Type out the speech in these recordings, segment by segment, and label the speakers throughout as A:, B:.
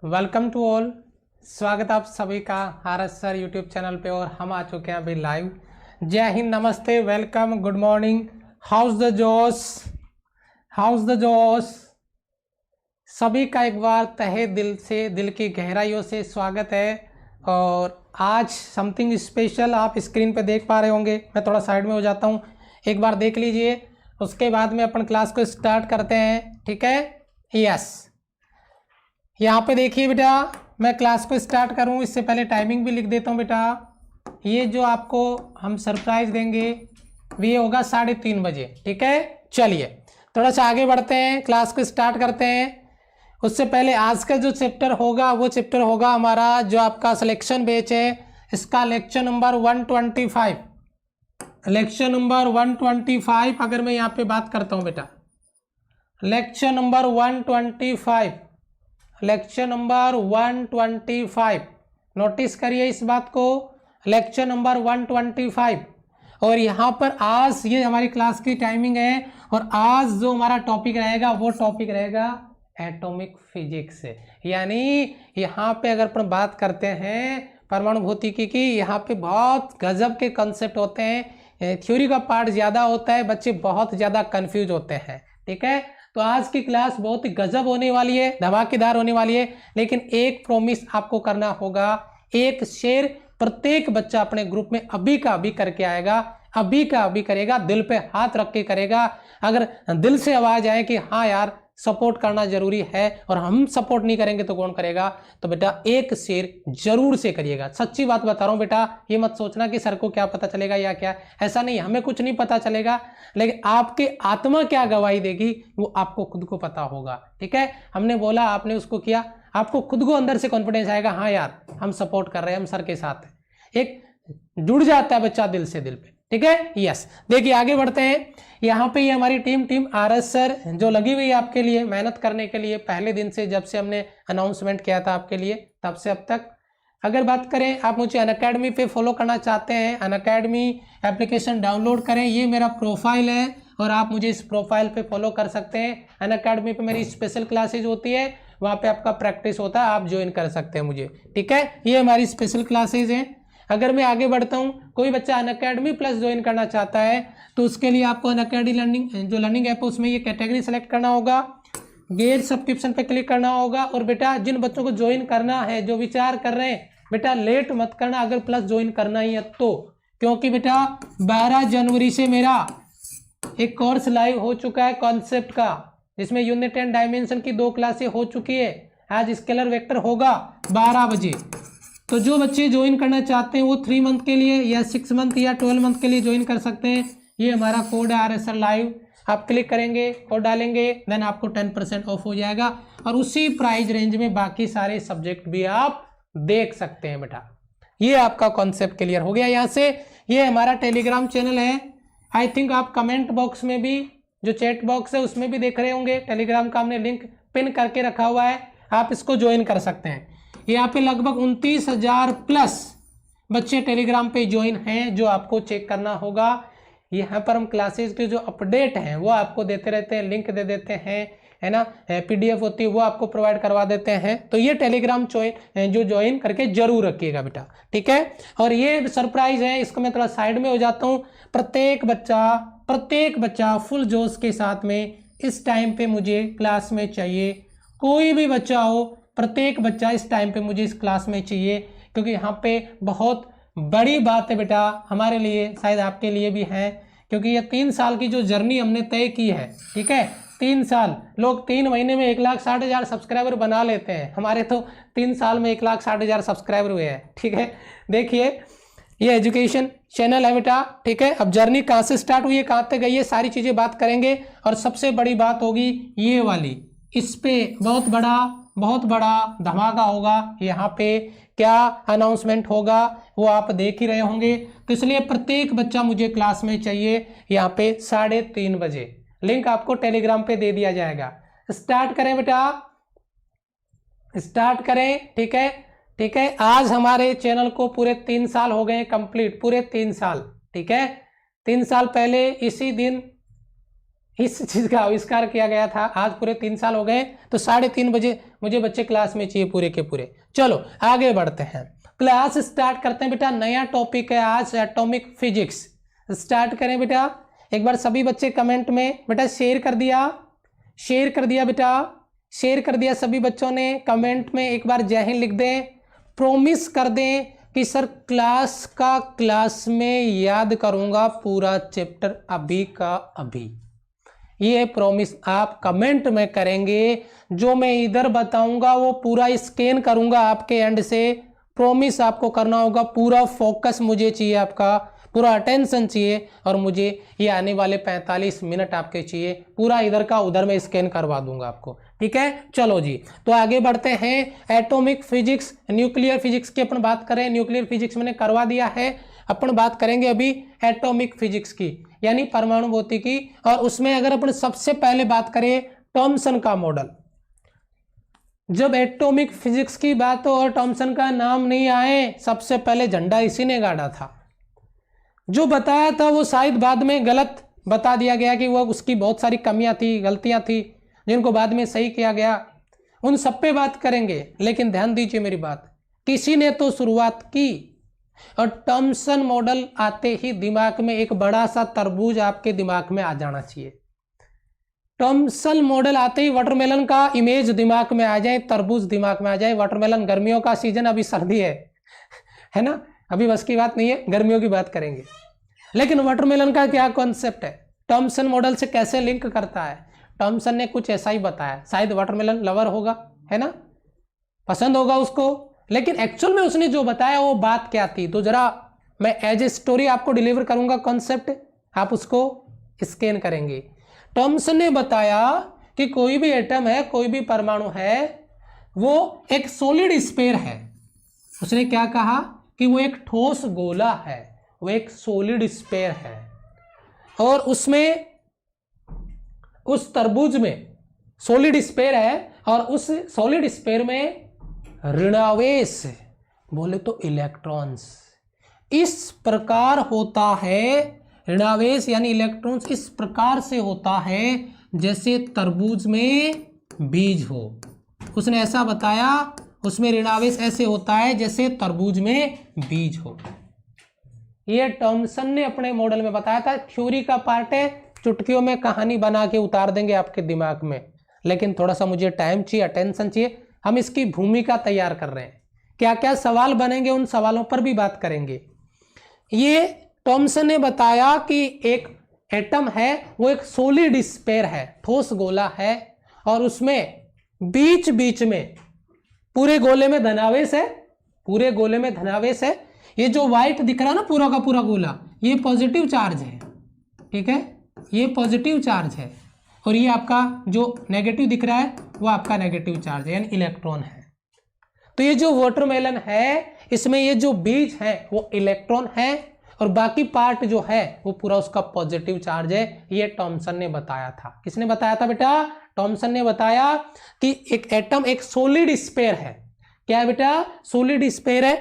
A: Welcome to all. स्वागत आप सभी का आरएस सर यूट्यूब चैनल पे और हम आ चुके हैं अभी लाइव। जय हिंद, नमस्ते, welcome, good morning, house the जोश, हाउस द जोश। सभी का एक बार तहे दिल से, दिल की गहराइयों से स्वागत है। और आज समथिंग स्पेशल आप स्क्रीन पे देख पा रहे होंगे। मैं थोड़ा साइड में हो जाता हूँ, एक बार देख लीजिए, उसके बाद में अपन क्लास को स्टार्ट करते हैं। ठीक है, यस। यहाँ पे देखिए बेटा, मैं क्लास को स्टार्ट करूँ इससे पहले टाइमिंग भी लिख देता हूँ बेटा। ये जो आपको हम सरप्राइज देंगे ये होगा 3:30 बजे। ठीक है, चलिए थोड़ा सा आगे बढ़ते हैं, क्लास को स्टार्ट करते हैं। उससे पहले आज का जो चैप्टर होगा वो चैप्टर होगा हमारा जो आपका सिलेक्शन बैच है, इसका लेक्चर नंबर 125। लेक्चर नंबर 125 अगर मैं यहाँ पे बात करता हूँ बेटा, lecture number 125, lecture number 125, notice करिए इस बात को, लेक्चर नंबर 125। और यहाँ पर आज ये हमारी क्लास की टाइमिंग है और आज जो हमारा टॉपिक रहेगा वो टॉपिक रहेगा एटॉमिक फिजिक्स से। यानी यहाँ पे अगर अपन बात करते हैं परमाणु भौतिकी की, यहाँ पे बहुत गजब के कॉन्सेप्ट होते हैं, थ्योरी का पार्ट ज़्यादा होता है, बच्चे बहुत ज़्यादा कंफ्यूज होते हैं। ठीक है, तो आज की क्लास बहुत ही गजब होने वाली है, धमाकेदार होने वाली है। लेकिन एक प्रॉमिस आपको करना होगा, एक शेयर प्रत्येक बच्चा अपने ग्रुप में अभी का अभी करके आएगा, अभी का अभी करेगा, दिल पे हाथ रख के करेगा। अगर दिल से आवाज आए कि हाँ यार सपोर्ट करना जरूरी है और हम सपोर्ट नहीं करेंगे तो कौन करेगा, तो बेटा एक शेयर जरूर से करिएगा। सच्ची बात बता रहा हूं बेटा, ये मत सोचना कि सर को क्या पता चलेगा या क्या, ऐसा नहीं, हमें कुछ नहीं पता चलेगा, लेकिन आपकी आत्मा क्या गवाही देगी वो आपको खुद को पता होगा। ठीक है, हमने बोला, आपने उसको किया, आपको खुद को अंदर से कॉन्फिडेंस आएगा, हाँ यार हम सपोर्ट कर रहे हैं, हम सर के साथ हैं, एक जुड़ जाता है बच्चा दिल से दिल पे। ठीक है, यस। देखिए आगे बढ़ते हैं। यहाँ पे ये हमारी टीम आरएस सर जो लगी हुई है आपके लिए मेहनत करने के लिए, पहले दिन से जब से हमने अनाउंसमेंट किया था आपके लिए तब से अब तक। अगर बात करें, आप मुझे अनअकैडमी पे फॉलो करना चाहते हैं, अनअकैडमी एप्लीकेशन डाउनलोड करें, ये मेरा प्रोफाइल है और आप मुझे इस प्रोफाइल पे फॉलो कर सकते हैं। अनअकैडमी पे मेरी स्पेशल क्लासेज होती है, वहाँ पे आपका प्रैक्टिस होता है, आप ज्वाइन कर सकते हैं मुझे। ठीक है, ये हमारी स्पेशल क्लासेज हैं। अगर मैं आगे बढ़ता हूँ, कोई बच्चा अनअकैडमी प्लस ज्वाइन करना चाहता है तो उसके लिए आपको अनअकैडमी लर्निंग जो लर्निंग ऐप है उसमें ये कैटेगरी सेलेक्ट करना होगा, गेट सब्सक्रिप्शन पे क्लिक करना होगा। और बेटा जिन बच्चों को ज्वाइन करना है, जो विचार कर रहे हैं, बेटा लेट मत करना अगर प्लस ज्वाइन करना ही है तो, क्योंकि बेटा 12 जनवरी से मेरा एक कोर्स लाइव हो चुका है कॉन्सेप्ट का, जिसमें यूनिट एंड डायमेंशन की 2 क्लासें हो चुकी है। आज स्केलर वेक्टर होगा 12 बजे। तो जो बच्चे ज्वाइन करना चाहते हैं वो 3 मंथ के लिए या 6 मंथ या 12 मंथ के लिए ज्वाइन कर सकते हैं। ये हमारा कोड है आरएस सर लाइव, आप क्लिक करेंगे, कोड डालेंगे, देन आपको 10% ऑफ हो जाएगा और उसी प्राइस रेंज में बाकी सारे सब्जेक्ट भी आप देख सकते हैं बेटा। ये आपका कॉन्सेप्ट क्लियर हो गया यहाँ से। ये हमारा टेलीग्राम चैनल है, आई थिंक आप कमेंट बॉक्स में भी, जो चैट बॉक्स है उसमें भी देख रहे होंगे, टेलीग्राम का हमने लिंक पिन करके रखा हुआ है, आप इसको ज्वाइन कर सकते हैं। यहाँ पे लगभग 29,000 प्लस बच्चे टेलीग्राम पे ज्वाइन हैं, जो आपको चेक करना होगा। यहाँ पर हम क्लासेस के जो अपडेट हैं वो आपको देते रहते हैं, लिंक दे देते हैं, है ना, पीडीएफ होती है वो आपको प्रोवाइड करवा देते हैं। तो ये टेलीग्राम जो ज्वाइन करके जरूर रखिएगा बेटा। ठीक है, और ये सरप्राइज है, इसको मैं थोड़ा साइड में हो जाता हूँ। प्रत्येक बच्चा फुल जोश के साथ में इस टाइम पे मुझे क्लास में चाहिए, कोई भी बच्चा हो, प्रत्येक बच्चा इस टाइम पे मुझे इस क्लास में चाहिए, क्योंकि यहाँ पे बहुत बड़ी बात है बेटा हमारे लिए, शायद आपके लिए भी है, क्योंकि ये 3 साल की जो जर्नी हमने तय की है। ठीक है, 3 साल, लोग 3 महीने में 1,60,000 सब्सक्राइबर बना लेते हैं, हमारे तो 3 साल में 1,60,000 सब्सक्राइबर हुए हैं। ठीक है, देखिए ये एजुकेशन चैनल है बेटा। ठीक है, अब जर्नी कहाँ से स्टार्ट हुई है, कहाँ तक गई है, सारी चीज़ें बात करेंगे। और सबसे बड़ी बात होगी ये वाली, इस पे बहुत बड़ा धमाका होगा। यहाँ पे क्या अनाउंसमेंट होगा वो आप देख ही रहे होंगे। तो इसलिए प्रत्येक बच्चा मुझे क्लास में चाहिए यहाँ पे 3:30 बजे। लिंक आपको टेलीग्राम पे दे दिया जाएगा। स्टार्ट करें बेटा, स्टार्ट करें। ठीक है, ठीक है, आज हमारे चैनल को पूरे 3 साल हो गए कंप्लीट, पूरे 3 साल। ठीक है, 3 साल पहले इसी दिन इस चीज का आविष्कार किया गया था। आज पूरे 3 साल हो गए, तो 3:30 बजे मुझे बच्चे क्लास में चाहिए पूरे के पूरे। चलो आगे बढ़ते हैं, क्लास स्टार्ट करते हैं बेटा। नया टॉपिक है आज एटॉमिक फिजिक्स। स्टार्ट करें बेटा। एक बार सभी बच्चे कमेंट में बेटा शेयर कर दिया, शेयर कर दिया बेटा, शेयर कर दिया सभी बच्चों ने। कमेंट में एक बार जय हिंद लिख दें, प्रॉमिस कर दें कि सर क्लास में याद करूंगा पूरा चैप्टर अभी का अभी। ये प्रॉमिस आप कमेंट में करेंगे, जो मैं इधर बताऊंगा वो पूरा स्कैन करूंगा आपके एंड से। प्रॉमिस आपको करना होगा, पूरा फोकस मुझे चाहिए, आपका पूरा अटेंशन चाहिए, और मुझे ये आने वाले 45 मिनट आपके चाहिए। पूरा इधर का उधर में स्कैन करवा दूंगा आपको, ठीक है। चलो जी, तो आगे बढ़ते हैं। एटॉमिक फिजिक्स, न्यूक्लियर फिजिक्स की अपन बात करें। न्यूक्लियर फिजिक्स मैंने करवा दिया है, अपन बात करेंगे अभी एटॉमिक फिजिक्स की, यानी परमाणु भौतिकी। और उसमें अगर अपन सबसे पहले बात करें थॉमसन का मॉडल। जब एटॉमिक फिजिक्स की बात हो और थॉमसन का नाम नहीं आए, सबसे पहले झंडा इसी ने गाड़ा था। जो बताया था वो शायद बाद में गलत बता दिया गया कि वो उसकी बहुत सारी कमियां थी, गलतियां थी, जिनको बाद में सही किया गया। उन सब पे बात करेंगे, लेकिन ध्यान दीजिए मेरी बात, किसी ने तो शुरुआत की। और थॉमसन मॉडल आते ही दिमाग में एक बड़ा सा तरबूज आपके दिमाग में आ जाना चाहिए। थॉमसन मॉडल आते ही वाटरमेलन का इमेज दिमाग में आ जाए, तरबूज दिमाग में आ जाए। वाटरमेलन गर्मियों का सीजन, अभी सर्दी है ना, अभी बस की बात नहीं है, गर्मियों की बात करेंगे। लेकिन वाटरमेलन का क्या कॉन्सेप्ट है, थॉमसन मॉडल से कैसे लिंक करता है। थॉमसन ने कुछ ऐसा ही बताया, शायद वाटरमेलन लवर होगा, है ना, पसंद होगा उसको। लेकिन एक्चुअल में उसने जो बताया वो बात क्या थी, तो जरा मैं एज ए स्टोरी आपको डिलीवर करूंगा कॉन्सेप्ट, आप उसको स्कैन करेंगे। थॉमसन ने बताया कि कोई भी एटम है, कोई भी परमाणु है, वो एक सॉलिड स्फीयर है। उसने क्या कहा कि वो एक ठोस गोला है, वो एक सॉलिड स्फीयर है। और उसमें, उस तरबूज में सॉलिड स्फीयर है, और उस सॉलिड स्फीयर में ऋणावेश, बोले तो इलेक्ट्रॉन्स, इस प्रकार होता है। ऋणावेश यानी इलेक्ट्रॉन्स इस प्रकार से होता है जैसे तरबूज में बीज हो। उसने ऐसा बताया, उसमें ऋणावेश ऐसे होता है जैसे तरबूज में बीज हो। ये थॉमसन ने अपने मॉडल में बताया था। थ्योरी का पार्ट है, चुटकियों में कहानी बना के उतार देंगे आपके दिमाग में, लेकिन थोड़ा सा मुझे टाइम चाहिए, अटेंशन चाहिए। हम इसकी भूमिका तैयार कर रहे हैं, क्या क्या सवाल बनेंगे उन सवालों पर भी बात करेंगे। ये थॉमसन ने बताया कि एक एटम है, वो एक सॉलिड स्फीयर है, ठोस गोला है, और उसमें बीच बीच में पूरे गोले में धनावेश है, पूरे गोले में धनावेश है। ये जो व्हाइट दिख रहा है ना पूरा का पूरा गोला, ये पॉजिटिव चार्ज है, ठीक है, ये पॉजिटिव चार्ज है। और ये आपका जो नेगेटिव दिख रहा है वो आपका नेगेटिव चार्ज है, यानी इलेक्ट्रॉन है। तो ये जो वाटरमेलन है, इसमें ये जो बीज है वो इलेक्ट्रॉन है, और बाकी पार्ट जो है वो पूरा उसका पॉजिटिव चार्ज है। ये थॉमसन ने बताया था। किसने बताया था बेटा? थॉमसन ने बताया कि एक एटम एक सॉलिड स्फीयर है। क्या है बेटा? सॉलिड स्फीयर है।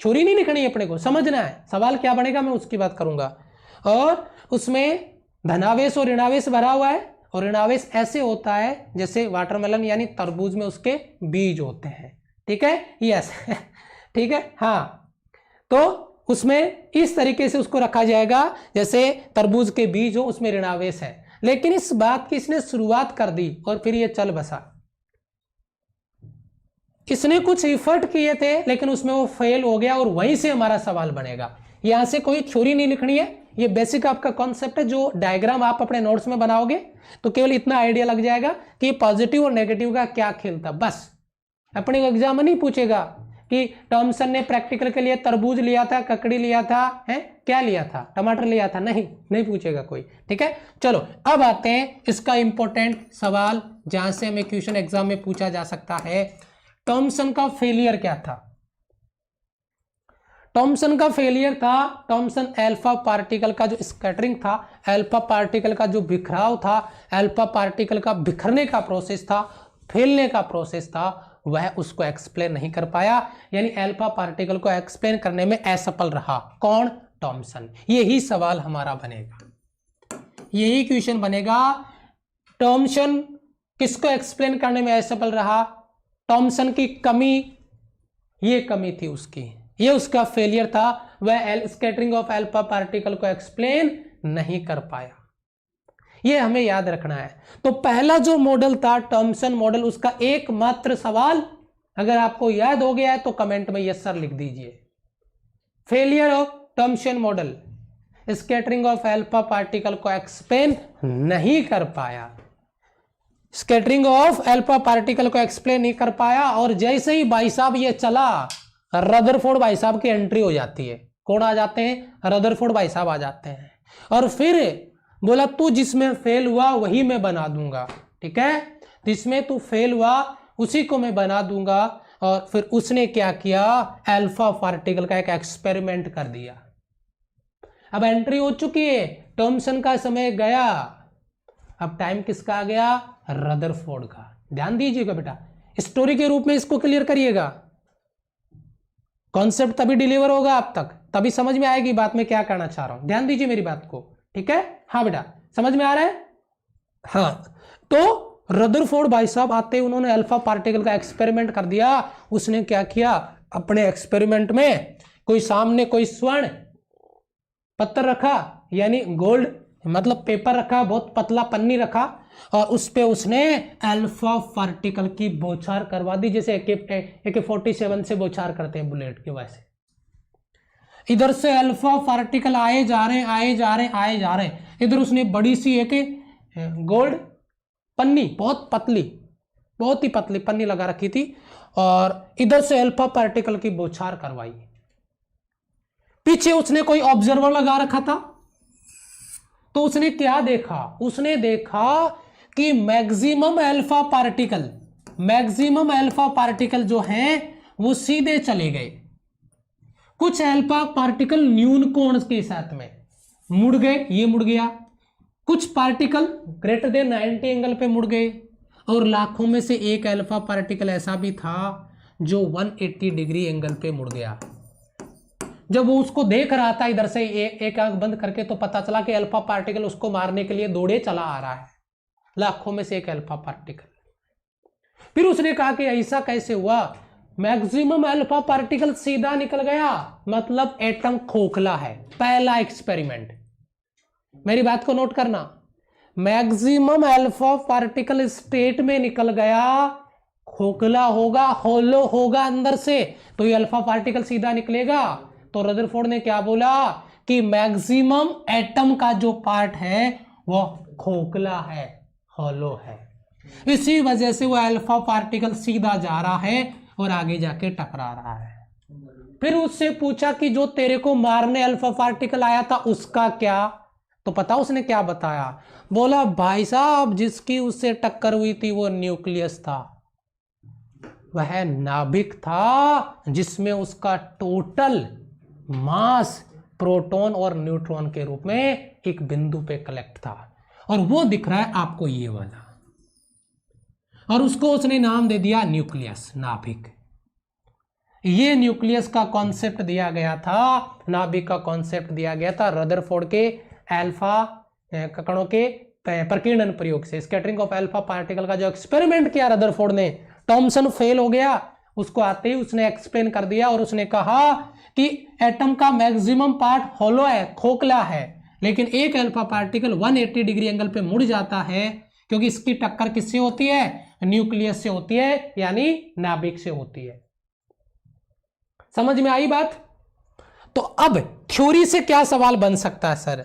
A: थ्योरी नहीं लिखनी है, अपने को समझना है, सवाल क्या बनेगा मैं उसकी बात करूंगा। और उसमें धनावेश और ऋणावेश भरा हुआ है, और ऋणावेश ऐसे होता है जैसे वाटरमेलन यानी तरबूज में उसके बीज होते हैं, ठीक है, यस ठीक है, हाँ। तो उसमें इस तरीके से उसको रखा जाएगा जैसे तरबूज के बीज हो, उसमें ऋणावेश है। लेकिन इस बात की इसने शुरुआत कर दी और फिर ये चल बसा। इसने कुछ एफर्ट किए थे लेकिन उसमें वो फेल हो गया, और वहीं से हमारा सवाल बनेगा। यहां से कोई थ्योरी नहीं लिखनी है, ये बेसिक आपका कॉन्सेप्ट है। जो डायग्राम आप अपने नोट्स में बनाओगे तो केवल इतना आइडिया लग जाएगा कि पॉजिटिव और नेगेटिव का क्या खेल था, बस। अपने को एग्जाम में नहीं पूछेगा कि थॉमसन ने प्रैक्टिकल के लिए तरबूज लिया था, ककड़ी लिया था, है क्या लिया था, टमाटर लिया था, नहीं पूछेगा कोई, ठीक है। चलो अब आते हैं इसका इंपॉर्टेंट सवाल, जहां से हमें क्वेश्चन एग्जाम में पूछा जा सकता है। थॉमसन का फेलियर क्या था? थॉमसन का फेलियर था, थॉमसन अल्फा पार्टिकल का जो स्कैटरिंग था, अल्फा पार्टिकल का जो बिखराव था, अल्फा पार्टिकल का बिखरने का प्रोसेस था, फैलने का प्रोसेस था, वह उसको एक्सप्लेन नहीं कर पाया। यानी अल्फा पार्टिकल को एक्सप्लेन करने में असफल रहा। कौन? थॉमसन। यही सवाल हमारा बनेगा, यही क्वेश्चन बनेगा। थॉमसन किसको एक्सप्लेन करने में असफल रहा? थॉमसन की कमी, ये कमी थी उसकी, ये उसका फेलियर था, वह स्कैटरिंग ऑफ अल्फा पार्टिकल को एक्सप्लेन नहीं कर पाया। ये हमें याद रखना है। तो पहला जो मॉडल था थॉमसन मॉडल, उसका एकमात्र सवाल अगर आपको याद हो गया है तो कमेंट में यस सर लिख दीजिए। Failure of Thompson model, scattering of alpha particle को एक्सप्लेन नहीं कर पाया, स्कैटरिंग ऑफ अल्फा पार्टिकल को एक्सप्लेन नहीं कर पाया। और जैसे ही भाई साहब ये चला, रदरफोर्ड भाई साहब की एंट्री हो जाती है। कौन आ जाते हैं? रदरफोर्ड भाई साहब आ जाते हैं और फिर बोला तू जिसमें फेल हुआ वही मैं बना दूंगा, ठीक है, जिसमें तू फेल हुआ उसी को मैं बना दूंगा। और फिर उसने क्या किया? अल्फा पार्टिकल का एक एक्सपेरिमेंट कर दिया। अब एंट्री हो चुकी है, थॉमसन का समय गया, अब टाइम किसका आ गया? रदरफोर्ड का। ध्यान दीजिएगा बेटा, स्टोरी के रूप में इसको क्लियर करिएगा, कॉन्सेप्ट तभी डिलीवर होगा आप तक, तभी समझ में आएगी बात में क्या करना चाह रहा हूं। ध्यान दीजिए मेरी बात को, ठीक है? हाँ बेटा, समझ में आ रहा है? हाँ, तो रदरफोर्ड भाई साहब आते उन्होंने अल्फा पार्टिकल का एक्सपेरिमेंट कर दिया। उसने क्या किया? अपने एक्सपेरिमेंट में कोई सामने कोई स्वर्ण पत्थर रखा, यानी गोल्ड मतलब पेपर रखा, बहुत पतला पन्नी रखा, और उस पे उसने अल्फा पार्टिकल की बौछार करवा दी, जैसे AK-47 से बौछार करते हैं बुलेट के वैसे। इधर से अल्फा पार्टिकल आए जा रहे हैं, आए जा रहे हैं, आए जा रहे हैं। इधर उसने बड़ी सी एक गोल्ड पन्नी, बहुत पतली, बहुत ही पतली पन्नी लगा रखी थी, और इधर से अल्फा पार्टिकल की बौछार करवाई। पीछे उसने कोई ऑब्जर्वर लगा रखा था, तो उसने क्या देखा? उसने देखा कि मैक्सिमम अल्फा पार्टिकल जो हैं वो सीधे चले गए, कुछ अल्फा पार्टिकल न्यून कोण के साथ में मुड़ गए, ये मुड़ गया, कुछ पार्टिकल ग्रेटर देन 90 एंगल पे मुड़ गए, और लाखों में से एक अल्फा पार्टिकल ऐसा भी था जो 180 डिग्री एंगल पे मुड़ गया। जब वो उसको देख रहा था इधर से एक आंख बंद करके, तो पता चला कि अल्फा पार्टिकल उसको मारने के लिए दौड़े चला आ रहा है, लाखों में से एक अल्फा पार्टिकल। फिर उसने कहा कि ऐसा कैसे हुआ? मैक्सिमम अल्फा पार्टिकल सीधा निकल गया, मतलब एटम खोखला है। पहला एक्सपेरिमेंट, मेरी बात को नोट करना, मैक्सिमम अल्फा पार्टिकल स्टेट में निकल गया, खोखला होगा, होलो होगा अंदर से, तो ये अल्फा पार्टिकल सीधा निकलेगा। तो रदरफोर्ड ने क्या बोला कि मैक्सिमम एटम का जो पार्ट है वो खोखला है, होलो है, इसी वजह से वो अल्फा पार्टिकल सीधा जा रहा है और आगे जाके टकरा रहा है। फिर उससे पूछा कि जो तेरे को मारने अल्फा पार्टिकल आया था उसका क्या? तो पता उसने क्या बताया? बोला भाई साहब जिसकी उससे टक्कर हुई थी वो न्यूक्लियस था, वह नाभिक था जिसमें उसका टोटल मास प्रोटॉन और न्यूट्रॉन के रूप में एक बिंदु पे कलेक्ट था, और वो दिख रहा है आपको ये वाला, और उसको उसने नाम दे दिया न्यूक्लियस, नाभिक। ये न्यूक्लियस का कॉन्सेप्ट दिया गया था, नाभिक का कॉन्सेप्ट दिया गया था रदरफोर्ड के अल्फा कणों के प्रकीर्णन प्रयोग से। स्कैटरिंग ऑफ अल्फा पार्टिकल का जो एक्सपेरिमेंट किया रदरफोर्ड ने, थॉमसन फेल हो गया, उसको आते ही उसने एक्सप्लेन कर दिया, और उसने कहा कि एटम का मैक्सिमम पार्ट होलो है, खोखला है, लेकिन एक अल्फा पार्टिकल 180 डिग्री एंगल पे मुड़ जाता है, क्योंकि इसकी टक्कर किससे होती है? न्यूक्लियस से होती है, यानी नाभिक से होती है। समझ में आई बात? तो अब थ्योरी से क्या सवाल बन सकता है सर?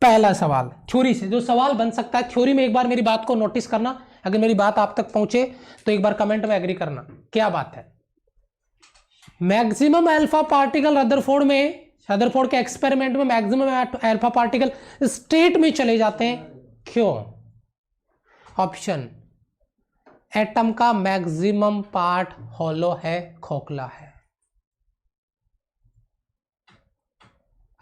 A: पहला सवाल थ्योरी से जो सवाल बन सकता है, थ्योरी में एक बार मेरी बात को नोटिस करना, अगर मेरी बात आप तक पहुंचे तो एक बार कमेंट में एग्री करना, क्या बात है? मैक्सिमम अल्फा पार्टिकल रदरफोर्ड के एक्सपेरिमेंट में मैक्सिमम अल्फा पार्टिकल स्टेट में चले जाते हैं, क्यों? ऑप्शन, एटम का मैक्सिमम पार्ट होलो है, खोखला है।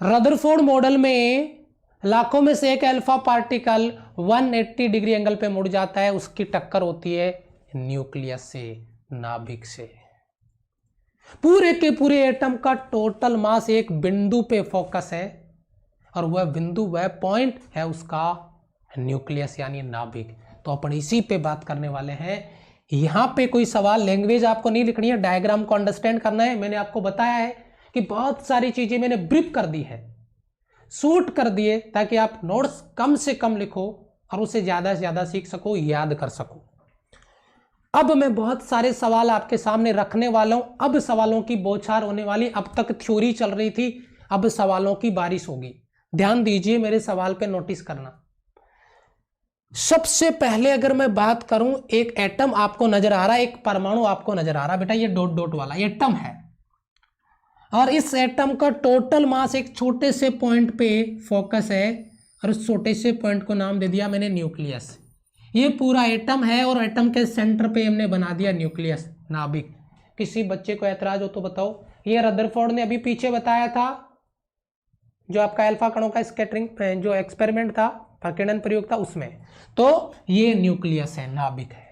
A: रदरफोर्ड मॉडल में लाखों में से एक अल्फा पार्टिकल 180 डिग्री एंगल पे मुड़ जाता है, उसकी टक्कर होती है न्यूक्लियस से, नाभिक से। पूरे के पूरे एटम का टोटल मास एक बिंदु पे फोकस है, और वह बिंदु, वह पॉइंट है उसका न्यूक्लियस यानी नाभिक। तो अपन इसी पे बात करने वाले हैं। यहाँ पे कोई सवाल लैंग्वेज आपको नहीं लिखनी है, डायग्राम को अंडरस्टैंड करना है। मैंने आपको बताया है कि बहुत सारी चीजें मैंने ब्रीफ कर दी है, शूट कर दिए, ताकि आप नोट्स कम से कम लिखो और उसे ज्यादा से ज्यादा सीख सको, याद कर सको। अब मैं बहुत सारे सवाल आपके सामने रखने वाला हूं। अब सवालों की बौछार होने वाली। अब तक थ्योरी चल रही थी, अब सवालों की बारिश होगी। ध्यान दीजिए, मेरे सवाल पे नोटिस करना। सबसे पहले अगर मैं बात करूं, एक एटम आपको नजर आ रहा है, एक परमाणु आपको नजर आ रहा है। बेटा ये डॉट डॉट वाला एटम है, और इस एटम का टोटल मास एक छोटे से पॉइंट पे फोकस है, और उस छोटे से पॉइंट को नाम दे दिया मैंने न्यूक्लियस। ये पूरा एटम है, और एटम के सेंटर पे हमने बना दिया न्यूक्लियस, नाभिक। किसी बच्चे को ऐतराज हो तो बताओ। ये रदरफोर्ड ने अभी पीछे बताया था, जो आपका अल्फा कणों का स्कैटरिंग जो एक्सपेरिमेंट था, प्रकीर्णन प्रयोग था, उसमें। तो ये न्यूक्लियस है, नाभिक है।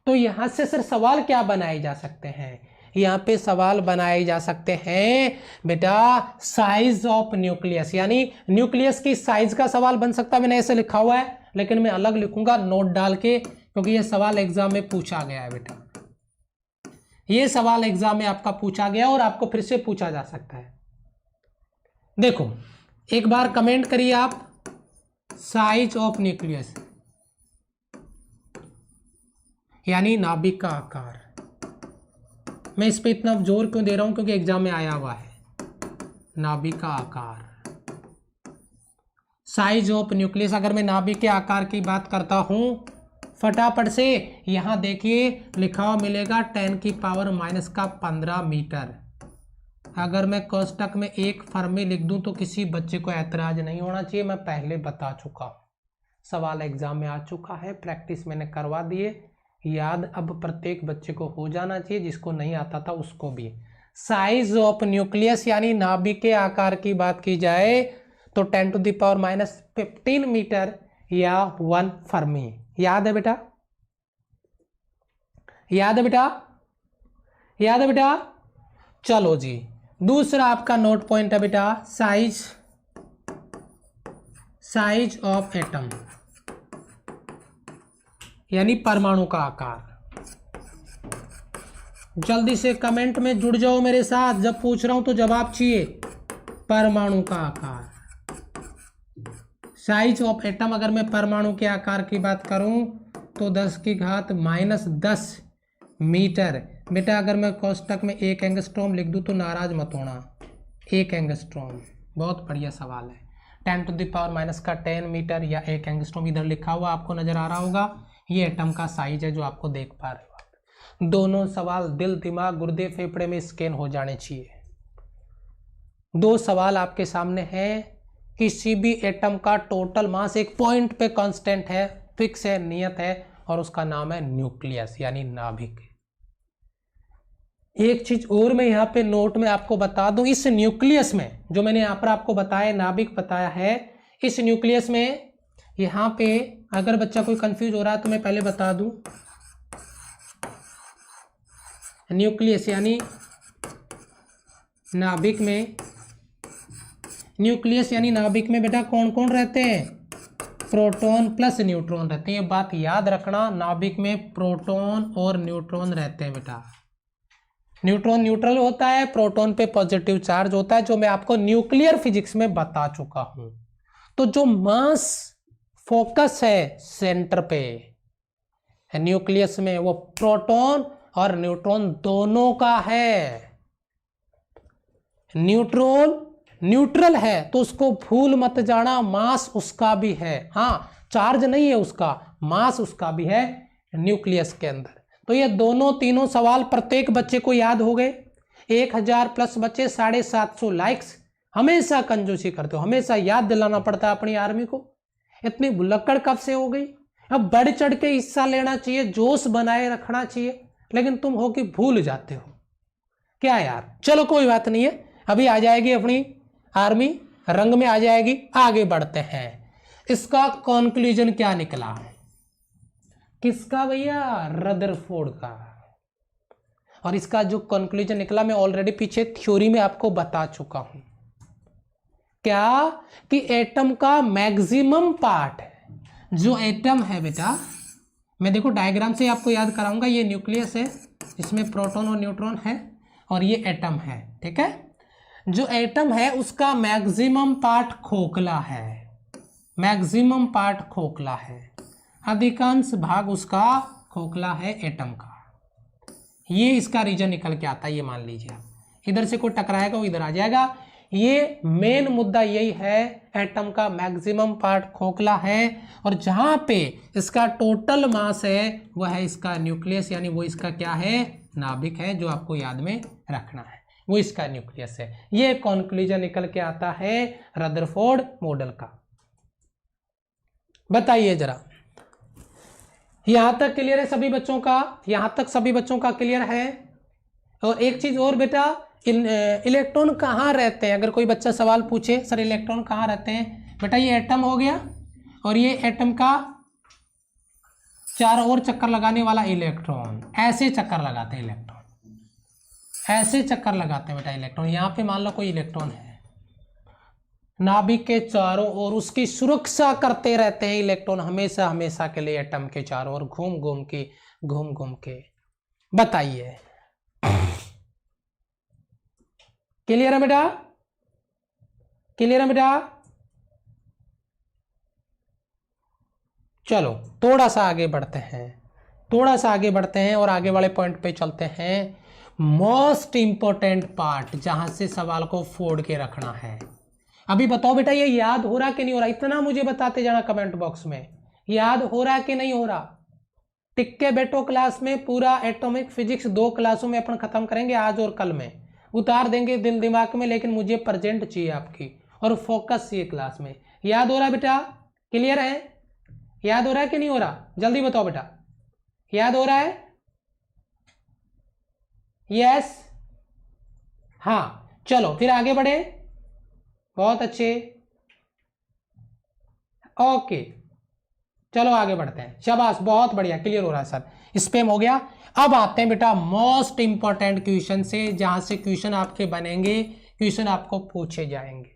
A: तो यहां से सर सवाल क्या बनाए जा सकते हैं? यहाँ पे सवाल बनाए जा सकते हैं बेटा साइज ऑफ न्यूक्लियस, यानी न्यूक्लियस की साइज का सवाल बन सकता है। मैंने ऐसे लिखा हुआ है, लेकिन मैं अलग लिखूंगा नोट डाल के, क्योंकि ये सवाल एग्जाम में पूछा गया है बेटा। ये सवाल एग्जाम में आपका पूछा गया और आपको फिर से पूछा जा सकता है। देखो एक बार कमेंट करिए आप, साइज ऑफ न्यूक्लियस यानी नाभिक का आकार। मैं इस पे इतना जोर क्यों दे रहा हूं? क्योंकि एग्जाम में आया हुआ है। नाभिक का आकार, साइज ऑफ न्यूक्लियस। अगर मैं नाभिक के आकार की बात करता हूं फटाफट से, यहां देखिए लिखा हुआ मिलेगा 10⁻⁻15 मीटर। अगर मैं कोष्टक में 1 फर्मी लिख दूं तो किसी बच्चे को ऐतराज नहीं होना चाहिए। मैं पहले बता चुका हूं, सवाल एग्जाम में आ चुका है, प्रैक्टिस मैंने करवा दिए, याद अब प्रत्येक बच्चे को हो जाना चाहिए, जिसको नहीं आता था उसको भी। साइज ऑफ न्यूक्लियस यानी नाभिक के आकार की बात की जाए तो 10⁻⁻15 मीटर या 1 फर्मी। याद है बेटा? याद है बेटा? याद है बेटा? चलो जी, दूसरा आपका नोट पॉइंट है बेटा साइज ऑफ एटम यानी परमाणु का आकार। जल्दी से कमेंट में जुड़ जाओ मेरे साथ, जब पूछ रहा हूं तो जवाब चाहिए। परमाणु का आकार, साइज ऑफ एटम। अगर मैं परमाणु के आकार की बात करूं तो 10⁻⁻10 मीटर। बेटा अगर मैं कोष्टक में 1 एंगस्ट्रॉम लिख दूं तो नाराज मत होना। 1 एंगस्ट्रॉम बहुत बढ़िया सवाल है। 10⁻⁻10 मीटर या 1 एंगस्ट्रॉम इधर लिखा हुआ आपको नजर आ रहा होगा। ये एटम का साइज है जो आपको देख पा रहे हो आप। दोनों सवाल दिल दिमाग गुर्दे फेफड़े में स्कैन हो जाने चाहिए। 2 सवाल आपके सामने हैं। किसी भी एटम का टोटल मास एक पॉइंट पे कांस्टेंट है, फिक्स है, नियत है, और उसका नाम है न्यूक्लियस यानी नाभिक। एक चीज और मैं यहाँ पे नोट में आपको बता दूं, इस न्यूक्लियस में जो मैंने यहाँ पर आपको बताया नाभिक बताया है, इस न्यूक्लियस में यहाँ पे अगर बच्चा कोई कंफ्यूज हो रहा है तो मैं पहले बता दूं, न्यूक्लियस यानी नाभिक में, न्यूक्लियस यानी नाभिक में बेटा कौन कौन रहते हैं? प्रोटॉन प्लस न्यूट्रॉन रहते हैं। ये बात याद रखना, नाभिक में प्रोटॉन और न्यूट्रॉन रहते हैं बेटा। न्यूट्रॉन न्यूट्रल होता है, प्रोटॉन पे पॉजिटिव चार्ज होता है, जो मैं आपको न्यूक्लियर फिजिक्स में बता चुका हूं। तो जो मास फोकस है सेंटर पे न्यूक्लियस में, वो प्रोटॉन और न्यूट्रॉन दोनों का है। न्यूट्रॉन न्यूट्रल है तो उसको भूल मत जाना, मास उसका भी है। हाँ चार्ज नहीं है उसका, मास उसका भी है न्यूक्लियस के अंदर। तो ये दोनों तीनों सवाल प्रत्येक बच्चे को याद हो गए। 1000 प्लस बच्चे, 750 लाइक्स। हमेशा कंजूसी करते हो, हमेशा याद दिलाना पड़ता है अपनी आर्मी को। इतनी भुलक्कड़ कब से हो गई? अब बढ़ चढ़ के हिस्सा लेना चाहिए, जोश बनाए रखना चाहिए, लेकिन तुम हो कि भूल जाते हो क्या यार। चलो कोई बात नहीं है, अभी आ जाएगी अपनी आर्मी, रंग में आ जाएगी। आगे बढ़ते हैं। इसका कंक्लूजन क्या निकला? किसका भैया? रदरफोर्ड का। और इसका जो कंक्लूजन निकला मैं ऑलरेडी पीछे थ्योरी में आपको बता चुका हूं। क्या? कि एटम का मैक्सिमम पार्ट जो एटम है बेटा, मैं देखो डायग्राम से आपको याद कराऊंगा, ये न्यूक्लियस है, इसमें प्रोटॉन और न्यूट्रॉन है, और ये एटम है, ठीक है। जो एटम है उसका मैक्सिमम पार्ट खोखला है, मैक्सिमम पार्ट खोखला है, अधिकांश भाग उसका खोखला है एटम का। ये इसका रीजन निकल के आता है, ये मान लीजिए आप, इधर से कोई टकराएगा वो इधर आ जाएगा। ये मेन मुद्दा यही है, एटम का मैक्सिमम पार्ट खोखला है, और जहां पे इसका टोटल मास है वह है इसका न्यूक्लियस, यानी वो इसका क्या है, नाभिक है, जो आपको याद में रखना है, वो इसका न्यूक्लियस है। ये कंक्लूजन निकल के आता है रदरफोर्ड मॉडल का। बताइए जरा, यहां तक क्लियर है सभी बच्चों का? यहां तक सभी बच्चों का क्लियर है? और एक चीज और बेटा, इलेक्ट्रॉन कहाँ रहते हैं? अगर कोई बच्चा सवाल पूछे सर इलेक्ट्रॉन कहाँ रहते हैं, बेटा ये एटम हो गया, और ये एटम का चारों ओर चक्कर लगाने वाला इलेक्ट्रॉन, ऐसे चक्कर लगाते हैं इलेक्ट्रॉन, ऐसे चक्कर लगाते हैं बेटा इलेक्ट्रॉन। यहाँ पे मान लो कोई इलेक्ट्रॉन है, नाभिक के चारों ओर उसकी सुरक्षा करते रहते हैं इलेक्ट्रॉन, हमेशा हमेशा के लिए एटम के चारों ओर घूम घूम के। बताइए क्लियर है बेटा? क्लियर है बेटा? चलो थोड़ा सा आगे बढ़ते हैं, थोड़ा सा आगे बढ़ते हैं और आगे वाले पॉइंट पे चलते हैं। मोस्ट इंपॉर्टेंट पार्ट, जहां से सवाल को फोड़ के रखना है। अभी बताओ बेटा ये याद हो रहा कि नहीं हो रहा? इतना मुझे बताते जाना कमेंट बॉक्स में, याद हो रहा कि नहीं हो रहा? टिक के बैठो क्लास में, पूरा एटॉमिक फिजिक्स 2 क्लासों में अपन खत्म करेंगे, आज और कल में उतार देंगे दिल दिमाग में, लेकिन मुझे प्रेजेंट चाहिए आपकी, और फोकस चाहिए क्लास में। याद हो रहा बेटा? क्लियर है? याद हो रहा है कि नहीं हो रहा? जल्दी बताओ बेटा, याद हो रहा है? यस, हाँ, चलो फिर आगे बढ़े। बहुत अच्छे, ओके, चलो आगे बढ़ते हैं। शाबाश, बहुत बढ़िया, क्लियर हो रहा है सर, स्पैम हो गया। अब आते हैं बेटा मोस्ट इंपॉर्टेंट क्वेश्चन से, जहां से क्वेश्चन आपके बनेंगे, क्वेश्चन आपको पूछे जाएंगे।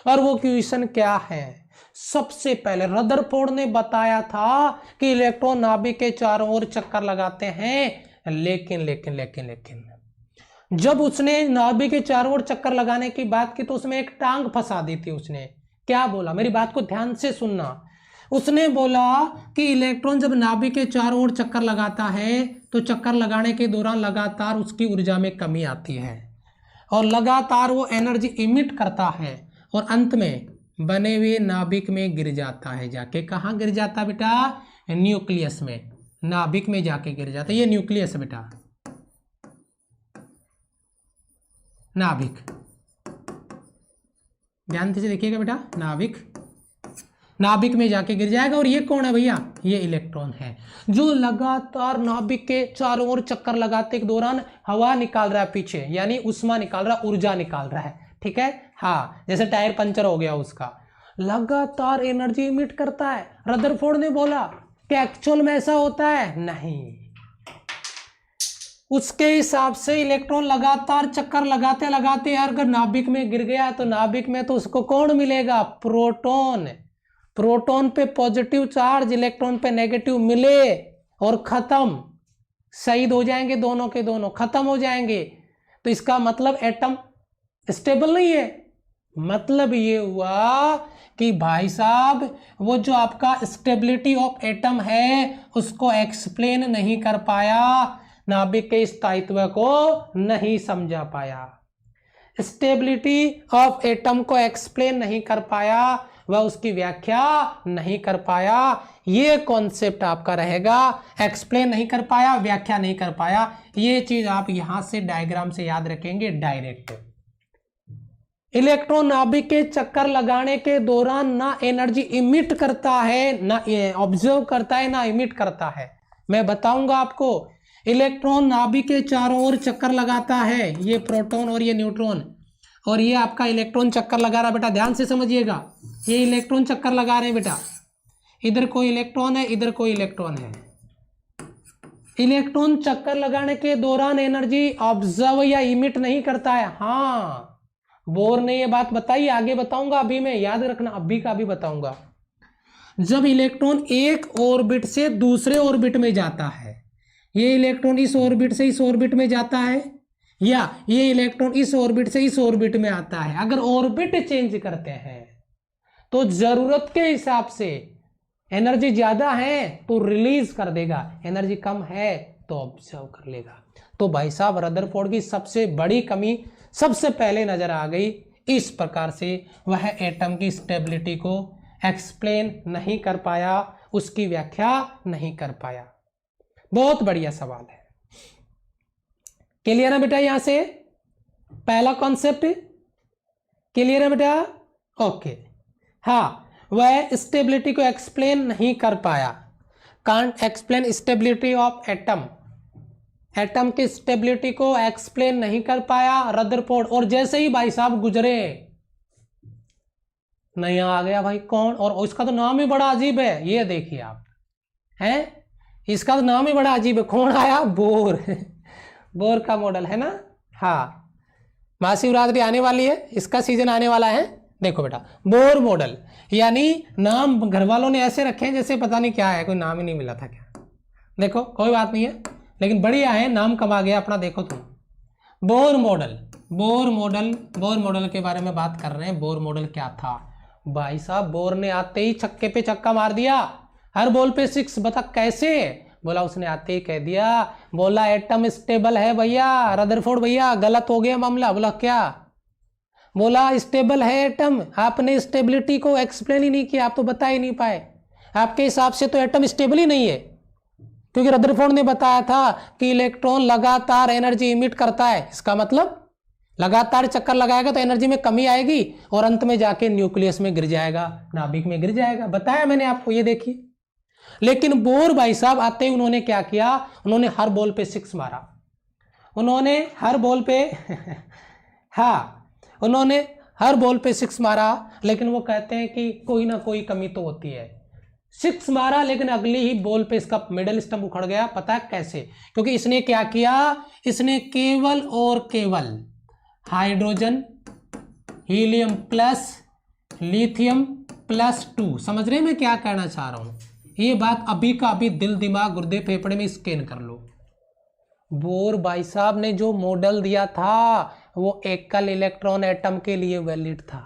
A: और वो क्वेश्चन क्या है? सबसे पहले रदरफोर्ड ने बताया था कि इलेक्ट्रॉन नाभिक के चारों ओर चक्कर लगाते हैं, लेकिन लेकिन लेकिन लेकिन जब उसने नाभिक के चारों ओर चक्कर लगाने की बात की तो उसमें एक टांग फंसा दी थी। उसने क्या बोला, मेरी बात को ध्यान से सुनना। उसने बोला कि इलेक्ट्रॉन जब नाभिक के चारों ओर चक्कर लगाता है तो चक्कर लगाने के दौरान लगातार उसकी ऊर्जा में कमी आती है, और लगातार वो एनर्जी इमिट करता है, और अंत में बने हुए नाभिक में गिर जाता है। जाके कहाँ गिर जाता बेटा? न्यूक्लियस में, नाभिक में जाके गिर जाता है। ये न्यूक्लियस है बेटा, नाभिक, ध्यान से देखिएगा बेटा, नाभिक, नाभिक में जाके गिर जाएगा। और ये कौन है भैया? ये इलेक्ट्रॉन है, जो लगातार नाभिक के चारों ओर चक्कर लगाते के दौरान हवा निकाल रहा है पीछे, यानी उष्मा निकाल रहा है, ऊर्जा निकाल रहा है, ठीक है, हाँ, जैसे टायर पंचर हो गया उसका, लगातार एनर्जी इमिट करता है। रदरफोर्ड ने बोला कि एक्चुअल में ऐसा होता है? नहीं, उसके हिसाब से इलेक्ट्रॉन लगातार चक्कर लगाते लगाते अगर नाभिक में गिर गया तो नाभिक में तो उसको कौन मिलेगा? प्रोटॉन। प्रोटॉन पे पॉजिटिव चार्ज, इलेक्ट्रॉन पे नेगेटिव मिले और खत्म, शहीद हो जाएंगे, दोनों के दोनों खत्म हो जाएंगे। तो इसका मतलब एटम स्टेबल नहीं है। मतलब ये हुआ कि भाई साहब वो जो आपका स्टेबिलिटी ऑफ एटम है उसको एक्सप्लेन नहीं कर पाया, नाभिक के स्थायित्व को नहीं समझा पाया, स्टेबिलिटी ऑफ एटम को एक्सप्लेन नहीं कर पाया, वह उसकी व्याख्या नहीं कर पाया। ये कॉन्सेप्ट आपका रहेगा, एक्सप्लेन नहीं कर पाया, व्याख्या नहीं कर पाया। ये चीज आप यहां से डायग्राम से याद रखेंगे डायरेक्ट। इलेक्ट्रॉन नाभिक के चक्कर लगाने के दौरान ना एनर्जी इमिट करता है, ना ऑब्जर्व करता है, ना इमिट करता है। मैं बताऊंगा आपको। इलेक्ट्रॉन नाभिक के चारों ओर चक्कर लगाता है, ये प्रोटॉन और ये न्यूट्रॉन, और ये आपका इलेक्ट्रॉन चक्कर लगा रहा है। बेटा ध्यान से समझिएगा, ये इलेक्ट्रॉन चक्कर लगा रहे हैं बेटा, इधर कोई इलेक्ट्रॉन है, इधर कोई इलेक्ट्रॉन है। इलेक्ट्रॉन चक्कर लगाने के दौरान एनर्जी ऑब्जर्व या इमिट नहीं करता है। हाँ, बोर ने ये बात बताई, आगे बताऊंगा, अभी मैं याद रखना, अभी का अभी बताऊंगा। जब इलेक्ट्रॉन एक ऑर्बिट से दूसरे ऑर्बिट में जाता है, ये इलेक्ट्रॉन इस ऑर्बिट से इस ऑर्बिट में जाता है, या ये इलेक्ट्रॉन इस ऑर्बिट से इस ऑर्बिट में आता है, अगर ऑर्बिट चेंज करते हैं तो जरूरत के हिसाब से एनर्जी ज्यादा है तो रिलीज कर देगा, एनर्जी कम है तो ऑब्जर्व कर लेगा। तो भाई साहब रदरफोर्ड की सबसे बड़ी कमी सबसे पहले नजर आ गई। इस प्रकार से वह एटम की स्टेबिलिटी को एक्सप्लेन नहीं कर पाया, उसकी व्याख्या नहीं कर पाया। बहुत बढ़िया सवाल है। क्लियर है बेटा? यहां से पहला कॉन्सेप्ट क्लियर है बेटा? ओके। हाँ, वह स्टेबिलिटी को एक्सप्लेन नहीं कर पाया, can't explain stability of atom, atom की स्टेबिलिटी को एक्सप्लेन नहीं कर पाया रदरफोर्ड। और जैसे ही भाई साहब गुजरे, नया आ गया भाई कौन, और इसका तो नाम ही बड़ा अजीब है, ये देखिए आप हैं, इसका तो नाम ही बड़ा अजीब है। कौन आया? बोर। बोर का मॉडल है ना। हाँ, महाशिवरात्रि आने वाली है, इसका सीजन आने वाला है। देखो बेटा, बोर मॉडल, यानी नाम घर वालों ने ऐसे रखे हैं जैसे पता नहीं क्या है, कोई नाम ही नहीं मिला था क्या। देखो कोई बात नहीं है, लेकिन बढ़िया है, नाम कब आ गया अपना। देखो तुम, Bohr model, Bohr model, Bohr model के बारे में बात कर रहे हैं। बोर मॉडल क्या था भाई साहब? बोर ने आते ही छक्के पे छक्का मार दिया, हर बॉल पे 6। बता कैसे? बोला उसने आते ही कह दिया, बोला एटम स्टेबल है भैया। रदरफोर्ड भैया गलत हो गया मामला। बोला क्या? बोला स्टेबल है एटम। आपने स्टेबिलिटी को एक्सप्लेन ही नहीं किया, आप तो बता ही नहीं पाए। आपके हिसाब से तो एटम स्टेबल ही नहीं है, क्योंकि रदरफोर्ड ने बताया था कि इलेक्ट्रॉन लगातार एनर्जी इमिट करता है। इसका मतलब लगातार चक्कर लगाएगा तो एनर्जी में कमी आएगी और अंत में जाके न्यूक्लियस में गिर जाएगा, नाभिक में गिर जाएगा। बताया मैंने आपको, ये देखिए। लेकिन बोर भाई साहब आते ही उन्होंने क्या किया? उन्होंने हर बॉल पे 6 मारा। उन्होंने हर बॉल पे हाँ, उन्होंने हर बॉल पे 6 मारा। लेकिन वो कहते हैं कि कोई ना कोई कमी तो होती है। 6 मारा, लेकिन अगली ही बॉल पे इसका मिडल स्टंप उखड़ गया। पता है कैसे? क्योंकि इसने क्या किया? इसने केवल और केवल hydrogen, helium plus, lithium plus 2। समझ रहे हैं मैं क्या कहना चाह रहा हूं? ये बात अभी का अभी दिल, दिमाग, गुर्दे, फेफड़े में स्कैन कर लो। बोर भाई साहब ने जो मॉडल दिया था वो एकल इलेक्ट्रॉन एटम के लिए वैलिड था।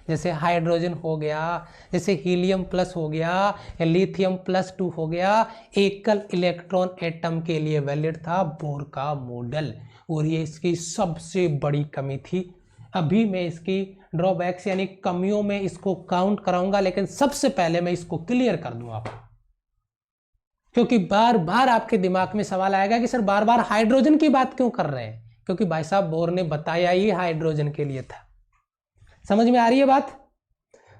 A: जैसे हाइड्रोजन हो गया, जैसे हीलियम प्लस हो गया, या लिथियम प्लस 2 हो गया, एकल इलेक्ट्रॉन एटम के लिए वैलिड था बोर का मॉडल। और ये इसकी सबसे बड़ी कमी थी। अभी मैं इसकी ड्रॉबैक्स यानी कमियों में इसको काउंट कराऊंगा, लेकिन सबसे पहले मैं इसको क्लियर कर दूं आपको, क्योंकि बार बार आपके दिमाग में सवाल आएगा कि सर बार बार हाइड्रोजन की बात क्यों कर रहे हैं? क्योंकि भाई साहब बोर ने बताया ही हाइड्रोजन के लिए था। समझ में आ रही है बात?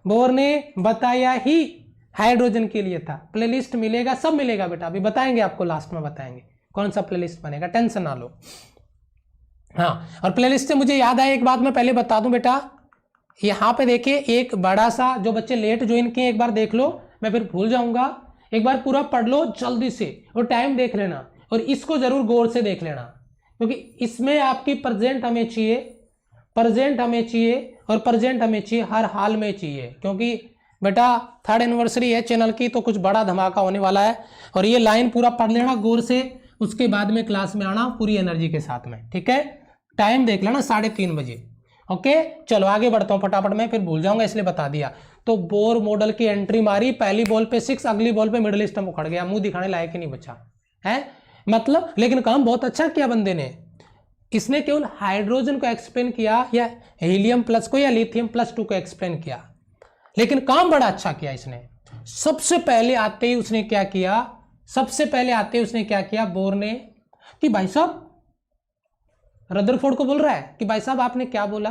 A: बोर ने बताया ही हाइड्रोजन के लिए था। प्लेलिस्ट मिलेगा, सब मिलेगा बेटा, अभी बताएंगे आपको, लास्ट में बताएंगे कौन सा प्लेलिस्ट बनेगा, टेंशन ना लो। हाँ, और प्लेलिस्ट से मुझे याद आया एक बात मैं पहले बता दूं बेटा, यहाँ पे देखिए एक बड़ा सा, जो बच्चे लेट ज्वाइन किए एक बार देख लो, मैं फिर भूल जाऊंगा। एक बार पूरा पढ़ लो जल्दी से और टाइम देख लेना, और इसको जरूर गौर से देख लेना, क्योंकि इसमें आपकी प्रेजेंट हमें चाहिए, प्रेजेंट हमें चाहिए, और प्रेजेंट हमें चाहिए, हर हाल में चाहिए। क्योंकि बेटा 3rd एनिवर्सरी है चैनल की, तो कुछ बड़ा धमाका होने वाला है। और ये लाइन पूरा पढ़ लेना गौर से, उसके बाद में क्लास में आना पूरी एनर्जी के साथ में, ठीक है? टाइम देख लेना 3:30 बजे। ओके, चलो आगे बढ़ता हूँ फटाफट, मैं फिर भूल जाऊंगा इसलिए बता दिया। तो बोर मॉडल की एंट्री मारी, पहली बॉल पे 6, अगली बॉल पे मिडिल स्टंप उखड़ गया, मुंह दिखाने लायक ही नहीं बचा है मतलब। लेकिन काम बहुत अच्छा किया बंदे ने, इसने केवल हाइड्रोजन को एक्सप्लेन किया, या हीलियम प्लस को, या लिथियम प्लस 2 को एक्सप्लेन किया, लेकिन काम बड़ा अच्छा किया इसने। सबसे पहले आते ही उसने क्या किया? सबसे पहले आते ही उसने क्या किया बोर ने, कि भाई साहब, रदरफोर्ड को बोल रहा है कि भाई साहब आपने क्या बोला?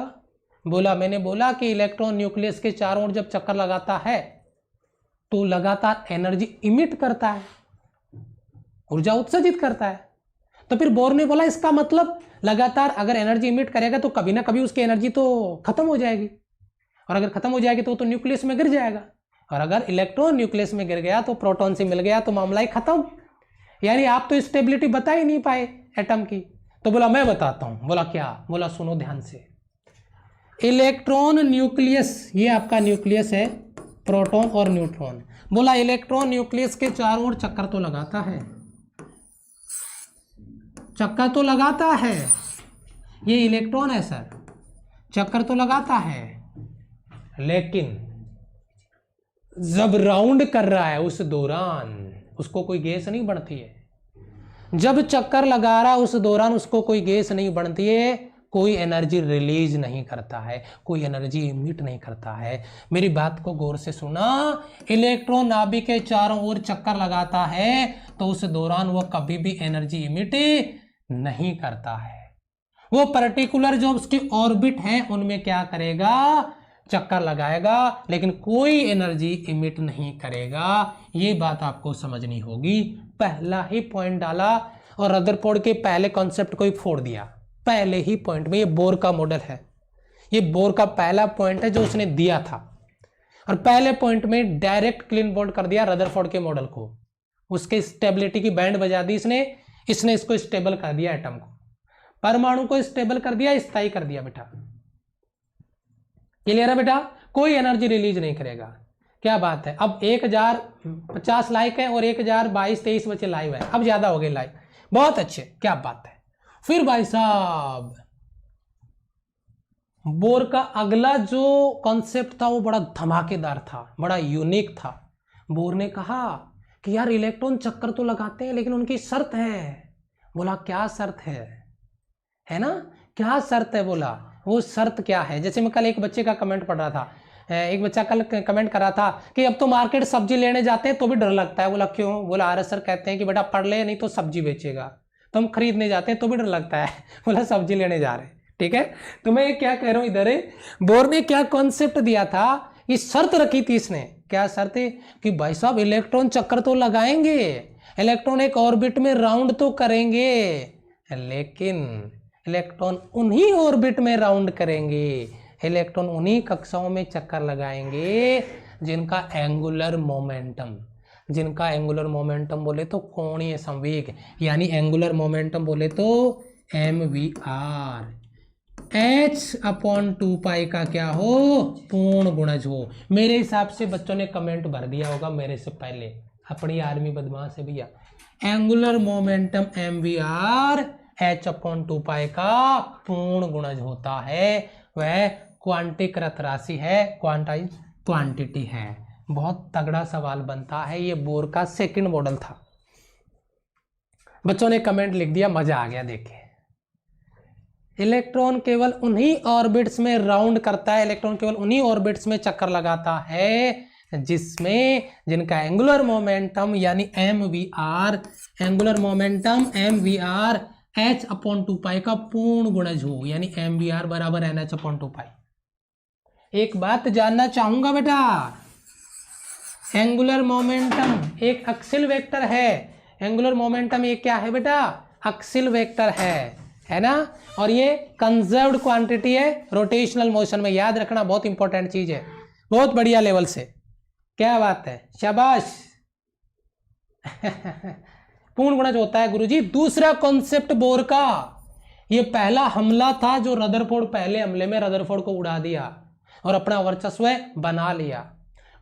A: बोला मैंने बोला कि इलेक्ट्रॉन न्यूक्लियस के चारों ओर जब चक्कर लगाता है तो लगातार एनर्जी इमिट करता है, ऊर्जा उत्सर्जित करता है। तो फिर बोर ने बोला इसका मतलब लगातार अगर एनर्जी इमिट करेगा तो कभी ना कभी उसकी एनर्जी तो खत्म हो जाएगी, और अगर खत्म हो जाएगी तो न्यूक्लियस में गिर जाएगा, और अगर इलेक्ट्रॉन न्यूक्लियस में गिर गया तो प्रोटॉन से मिल गया तो मामला ही खत्म। यानी आप तो स्टेबिलिटी बता ही नहीं पाए एटम की। तो बोला मैं बताता हूं। बोला क्या? बोला सुनो ध्यान से, इलेक्ट्रॉन न्यूक्लियस, ये आपका न्यूक्लियस है, प्रोटॉन और न्यूट्रॉन। बोला इलेक्ट्रॉन न्यूक्लियस के चारों ओर चक्कर तो लगाता है, चक्कर तो लगाता है, ये इलेक्ट्रॉन है सर, चक्कर तो लगाता है, लेकिन जब राउंड कर रहा है उस दौरान उसको कोई गैस नहीं बढ़ती है। जब चक्कर लगा रहा उस दौरान उसको कोई गैस नहीं बढ़ती है, कोई एनर्जी रिलीज नहीं करता है, कोई एनर्जी इमिट नहीं करता है। मेरी बात को गौर से सुना, इलेक्ट्रॉन नाभिक के चारों ओर चक्कर लगाता है तो उस दौरान वो कभी भी एनर्जी इमिट नहीं करता है। वो पर्टिकुलर जो उसकी ऑर्बिट है उनमें क्या करेगा, चक्कर लगाएगा, लेकिन कोई एनर्जी इमिट नहीं करेगा। ये बात आपको समझनी होगी। पहला ही पॉइंट डाला और रदरफोर्ड के पहले कॉन्सेप्ट को ही फोड़ दिया पहले ही पॉइंट में। ये बोर का मॉडल है, ये बोर का पहला पॉइंट है जो उसने दिया था, और पहले पॉइंट में डायरेक्ट क्लीन बोल्ड कर दिया रदरफोर्ड के मॉडल को। उसके स्टेबिलिटी की बैंड बजा दी इसने इसको स्टेबल कर दिया, एटम को, परमाणु को स्टेबल कर दिया, स्थायी कर दिया। बेटा क्लियर है बेटा, कोई एनर्जी रिलीज नहीं करेगा। क्या बात है। अब 1050 लाइक है और 1022-23 बच्चे लाइव है, अब ज्यादा हो गए लाइव, बहुत अच्छे, क्या बात है। फिर भाई साहब बोर का अगला जो कॉन्सेप्ट था वो बड़ा धमाकेदार था, बड़ा यूनिक था। बोर ने कहा कि यार इलेक्ट्रॉन चक्कर तो लगाते हैं लेकिन उनकी शर्त है। बोला क्या शर्त है ना, क्या शर्त है। बोला वो शर्त क्या है। जैसे मैं कल एक बच्चे का कमेंट पढ़ रहा था, एक बच्चा कल कमेंट कर रहा था कि अब तो मार्केट सब्जी लेने जाते हैं तो भी डर लगता है। बोला क्यों। बोला आरएस सर कहते हैं कि बेटा पढ़ ले नहीं तो सब्जी बेचेगा, तो हम खरीदने जाते हैं तो भी डर लगता है। बोला सब्जी लेने जा रहे हैं, ठीक है। तो मैं क्या कह रहा हूं इधर, बोर ने क्या कॉन्सेप्ट दिया था, ये शर्त रखी थी इसने। क्या शर्त है कि भाई साहब इलेक्ट्रॉन चक्कर तो लगाएंगे, इलेक्ट्रॉन एक ऑर्बिट में राउंड तो करेंगे, लेकिन इलेक्ट्रॉन उन्हीं ऑर्बिट में राउंड करेंगे, इलेक्ट्रॉन उन्हीं कक्षाओं में चक्कर लगाएंगे जिनका एंगुलर मोमेंटम बोले तो कोणीय संवेग, यानी एंगुलर मोमेंटम बोले तो mvr, h/2π का क्या हो, पूर्ण गुणज हो। मेरे हिसाब से बच्चों ने कमेंट भर दिया होगा मेरे से पहले, अपनी आर्मी बदमाश है भैया। एंगुलर मोमेंटम mvr h/2π का पूर्ण गुणज होता है, वह क्वांटिकृत राशि है, क्वांटिटी है। बहुत तगड़ा सवाल बनता है, ये बोर का सेकंड मॉडल था। बच्चों ने कमेंट लिख दिया, मजा आ गया। देखिए इलेक्ट्रॉन केवल उन्हीं ऑर्बिट्स में राउंड करता है, इलेक्ट्रॉन केवल उन्हीं ऑर्बिट्स में चक्कर लगाता है जिनका एंगुलर मोमेंटम यानी mvr h/2π का पूर्ण गुणज हो, यानी mvr बराबर nh/2π। एक बात जानना चाहूंगा बेटा, एंगुलर मोमेंटम एक एक्सियल वेक्टर है, एंगुलर मोमेंटम ये क्या है बेटा, एक्सियल वेक्टर है ना, और ये कंजर्व्ड क्वांटिटी है रोटेशनल मोशन में। याद रखना, बहुत इंपॉर्टेंट चीज है, बहुत बढ़िया लेवल से। क्या बात है, शाबाश। पूर्ण गुणज होता है गुरुजी। दूसरा कॉन्सेप्ट बोर का, ये पहला हमला था जो रदरफोर्ड, पहले हमले में रदरफोर्ड को उड़ा दिया और अपना वर्चस्व बना लिया।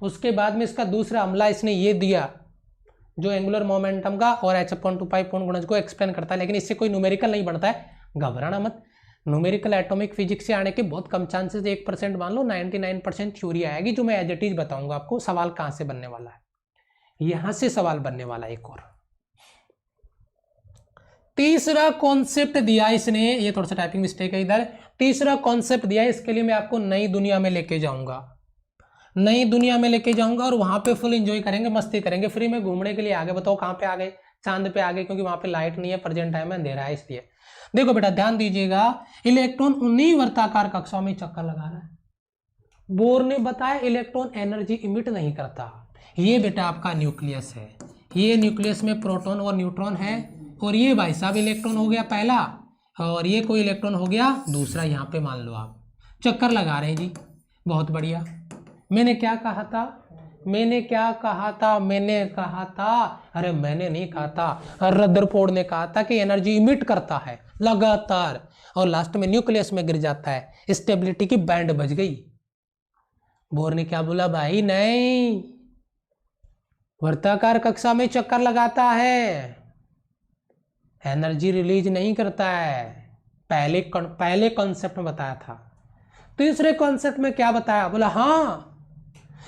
A: उसके बाद में इसका दूसरा हमला इसने ये दिया जो एंगुलर मोमेंटम का और h/2π पूर्ण गुणज को एक्सप्लेन करता है, लेकिन इससे कोई न्यूमेरिकल नहीं बनता है। घबराना मत, न्यूमेरिकल एटॉमिक फिजिक्स से आने के बहुत कम चांसेस, 1% मान लो, 99% थ्योरी आएगी जो मैं एज इट इज बताऊंगा आपको। सवाल कहां से बनने वाला है, यहां से सवाल बनने वाला है। एक और तीसरा कॉन्सेप्ट दिया इसने, ये थोड़ा सा टाइपिंग मिस्टेक है इधर। तीसरा कॉन्सेप्ट दिया, इसके लिए मैं आपको नई दुनिया में लेके जाऊंगा, नई दुनिया में लेके जाऊंगा और वहां पे फुल एंजॉय करेंगे, मस्ती करेंगे, फ्री में घूमने के लिए आगे। बताओ कहां पे आ गए, चांद पे आ गए, क्योंकि वहां पे लाइट नहीं है, प्रेजेंट टाइम में अंधेरा है इसलिए। देखो बेटा ध्यान दीजिएगा, इलेक्ट्रॉन उन्हीं वर्ताकार कक्षाओं में चक्कर लगा रहा है। बोर ने बताया इलेक्ट्रॉन एनर्जी इमिट नहीं करता। ये बेटा आपका न्यूक्लियस है, ये न्यूक्लियस में प्रोटॉन और न्यूट्रॉन है, और ये भाई साहब इलेक्ट्रॉन हो गया पहला, और ये कोई इलेक्ट्रॉन हो गया दूसरा। यहाँ पे मान लो आप चक्कर लगा रहे हैं जी, बहुत बढ़िया। मैंने क्या कहा था, मैंने नहीं कहा था, रदरफोर्ड ने कहा था कि एनर्जी इमिट करता है लगातार और लास्ट में न्यूक्लियस में गिर जाता है, स्टेबिलिटी की बैंड बज गई। बोर ने क्या बोला, भाई नहीं, वर्ताकार कक्षा में चक्कर लगाता है, एनर्जी रिलीज नहीं करता है। पहले कॉन्सेप्ट में बताया था। तीसरे कॉन्सेप्ट में क्या बताया, बोला हाँ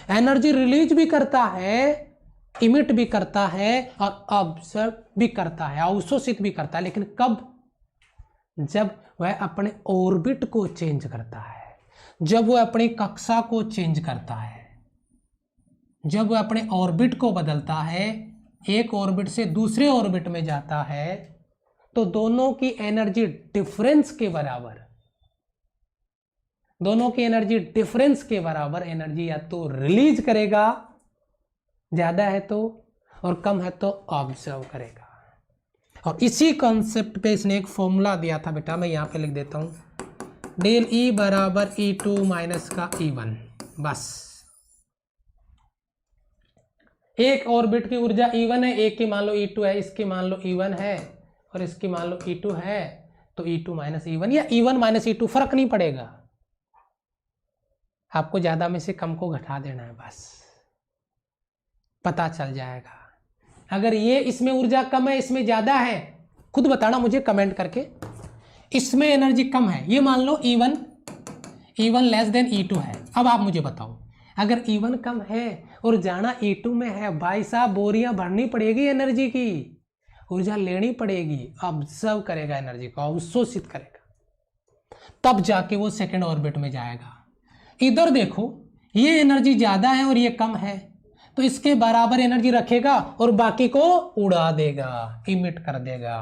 A: एनर्जी रिलीज भी करता है, इमिट भी करता है और ऑब्जर्व भी करता है, अवशोषित भी करता है, लेकिन कब, जब वह अपने ऑर्बिट को चेंज करता है, जब वह अपनी कक्षा को चेंज करता है, जब वह अपने ऑर्बिट को बदलता है, एक ऑर्बिट से दूसरे ऑर्बिट में जाता है, तो दोनों की एनर्जी डिफरेंस के बराबर, दोनों की एनर्जी डिफरेंस के बराबर एनर्जी या तो रिलीज करेगा, ज्यादा है तो, और कम है तो ऑब्जर्व करेगा। और इसी कॉन्सेप्ट पे इसने एक फॉर्मूला दिया था बेटा, मैं यहां पे लिख देता हूं, डेल ई बराबर E2 माइनस का E1। बस एक ऑर्बिट की ऊर्जा E1 है, एक की मान लो E2 है, इसकी मान लो E1 है और इसकी मान लो E2 है, तो E2 माइनस E1 या E1 माइनस E2 फर्क नहीं पड़ेगा, आपको ज्यादा में से कम को घटा देना है, बस पता चल जाएगा। अगर ये इसमें ऊर्जा कम है, इसमें ज्यादा है, खुद बताना मुझे कमेंट करके, इसमें एनर्जी कम है, ये मान लो E1 लेस देन E2 है। अब आप मुझे बताओ, अगर E1 कम है और जाना E2 में है, भाई साहब बोरियां भरनी पड़ेगी, एनर्जी की ऊर्जा लेनी पड़ेगी, ऑब्जर्व करेगा एनर्जी को, अवशोषित करेगा, तब जाके वो सेकेंड ऑर्बिट में जाएगा। इधर देखो, ये एनर्जी ज्यादा है और ये कम है, तो इसके बराबर एनर्जी रखेगा और बाकी को उड़ा देगा, इमिट कर देगा,